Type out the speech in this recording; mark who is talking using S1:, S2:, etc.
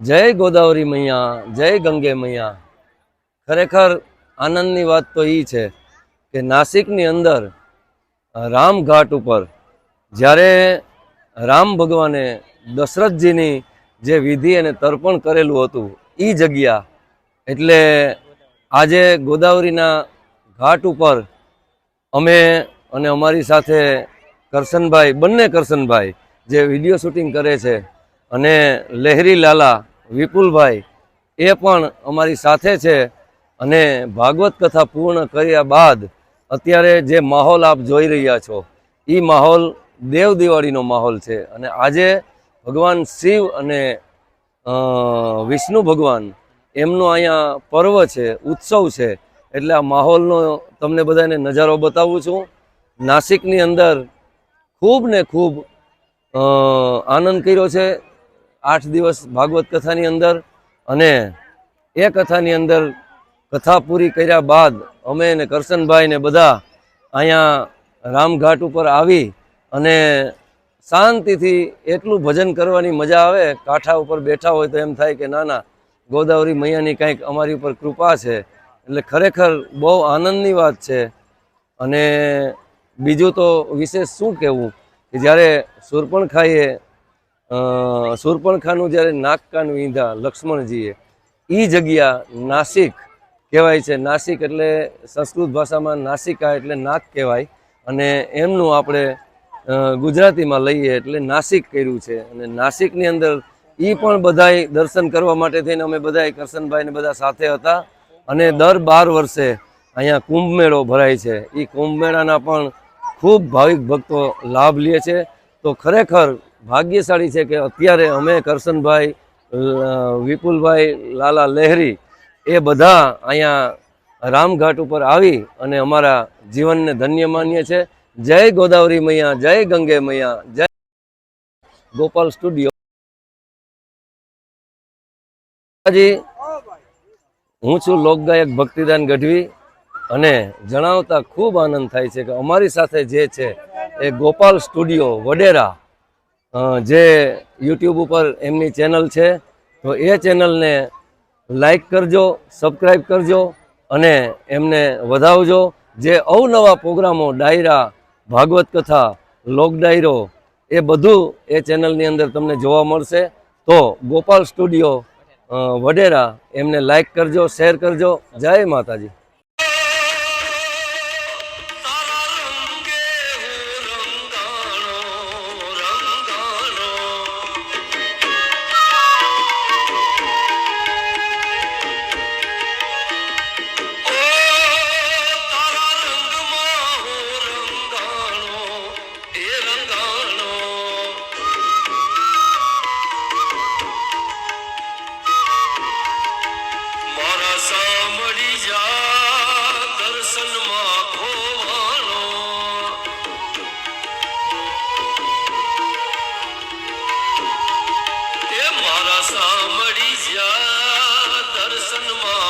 S1: જય ગોદાવરી મૈયા, જય ગંગે મૈયા। ખરેખર આનંદની વાત તો એ છે કે નાસિકની અંદર રામઘાટ ઉપર જ્યારે રામ ભગવાને દશરથજીની જે વિધિ અને તર્પણ કરેલું હતું એ જગ્યા એટલે આજે ગોદાવરીના ઘાટ ઉપર અમે અને અમારી સાથે કરશનભાઈ, બંને કરશનભાઈ જે વિડીયો શૂટિંગ કરે છે, અને લહેરી લાલા વિપુલભાઈ એ પણ અમારી સાથે છે। અને ભાગવત કથા પૂર્ણ કર્યા બાદ અત્યારે જે માહોલ આપ જોઈ રહ્યા છો એ માહોલ દેવ દિવાળીનો માહોલ છે। અને આજે ભગવાન શિવ અને વિષ્ણુ ભગવાન એમનો અહીંયા પર્વ છે, ઉત્સવ છે, એટલે આ માહોલનો તમને બધાને નજારો બતાવું છું। નાસિકની અંદર ખૂબ ને ખૂબ આનંદ કર્યો છે 8 દિવસ ભાગવત કથાની અંદર। અને એ કથાની અંદર કથા પૂરી કર્યા બાદ અમે ને કરશનભાઈ ને બધા અહીંયા રામઘાટ ઉપર આવી અને શાંતિથી એટલું ભજન કરવાની મજા આવે। કાંઠા ઉપર બેઠા હોય તો એમ થાય કે ના ના, ગોદાવરી મૈયાની કંઈક અમારી ઉપર કૃપા છે, એટલે ખરેખર બહુ આનંદની વાત છે। અને બીજું તો વિશેષ શું કહેવું કે જ્યારે શૂર્પણખાનું જ્યારે નાક કાન વીંધા લક્ષ્મણજીએ, એ જગ્યા નાસિક કહેવાય છે। નાસિક એટલે સંસ્કૃત ભાષામાં નાસિકા એટલે નાક કહેવાય, અને એમનું આપણે ગુજરાતીમાં લઈએ એટલે નાસિક કર્યું છે। અને નાસિકની અંદર એ પણ બધાય દર્શન કરવા માટે થઈને અમે બધાય કરશનભાઈને બધા સાથે હતા। અને દર 12 વર્ષે અહીંયા કુંભ મેળો ભરાય છે, એ કુંભ મેળાના પણ ખૂબ ભાવિક ભક્તો લાભ લે છે। તો ખરેખર ભાગ્યશાળી છે કે અત્યારે અમે કરશનભાઈ, વિપુલભાઈ, લાલા લહેરી એ બધા અહીંયા રામઘાટ ઉપર આવી અને અમારા જીવનને ધન્ય માનીએ છીએ। જય ગોદાવરી મૈયા, જય ગંગે મૈયા, જય ગોપાલ સ્ટુડિયો। હું છું લોકગાયક ભક્તિદાન ગઢવી, અને જણાવતા ખૂબ આનંદ થાય છે કે અમારી સાથે જે છે એ ગોપાલ સ્ટુડિયો વડેરા, જે યુટ્યુબ ઉપર એમની ચેનલ છે, તો એ ચેનલને લાઈક કરજો, સબસ્ક્રાઈબ કરજો અને એમને વધાવજો। જે અવનવા પ્રોગ્રામો, ડાયરા, ભાગવત કથા, લોક ડાયરો એ બધું એ ચેનલની અંદર તમને જોવા મળશે। તો ગોપાલ સ્ટુડિયો વડેરા એમને લાઈક કરજો, શેર કરજો। જય માતાજી।
S2: સાંભળી જા દર્શનમાં